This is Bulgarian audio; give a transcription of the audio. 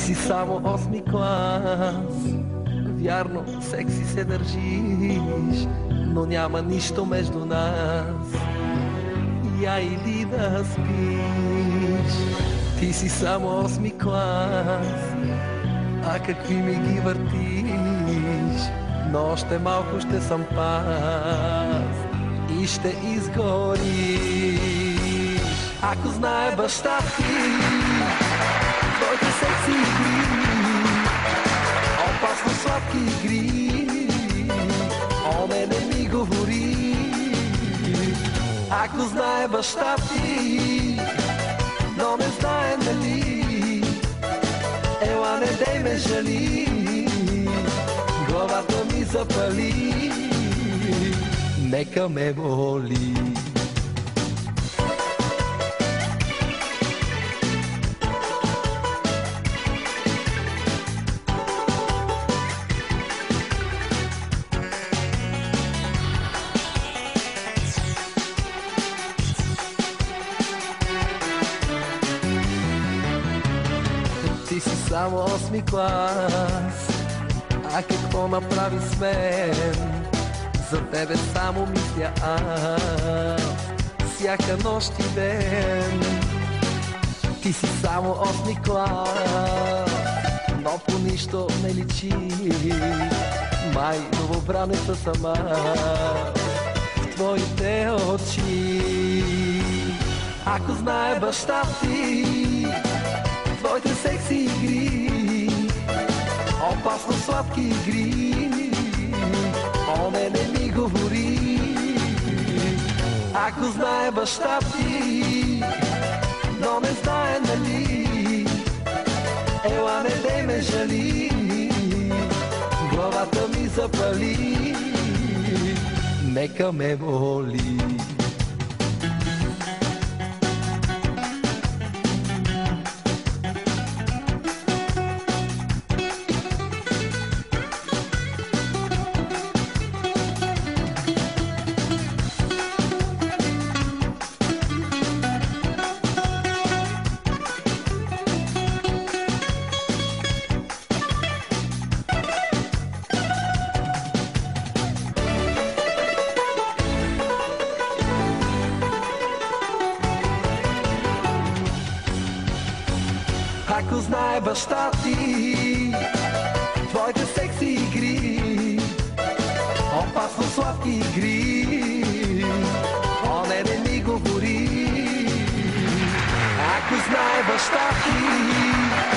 си само 8-ми клас. Вярно, секси се държиш, но няма нищо между нас. Я иди да спиш. Ти си само 8-ми клас, а какви ми ги въртиш. Но още малко ще съм пас и ще изгориш. Ако знае баща ти твоите секси игри, опасно сладки игри, о не ми говори. Ако знае баща ти, но не знае нали, ела не дей ме жали, главата ми запали, нека ме боли. Ти си само 8-ми клас, а какво направи с мен? За тебе само мисля аз, всяка нощ и ден. Ти си само 8-ми клас, но по нищо не личи. Май новобранеца сама в твоите очи. Ако знае баща ти твоите секси игри, опасно сладки игри, о не ми говори. Ако знае баща ти, но не знае нали, ела не дей ме жали, главата ми запали, нека ме боли. Ако знае баща ти твоите секси игри, опасно сладки игри, о не ми говори. Ако знае баща ти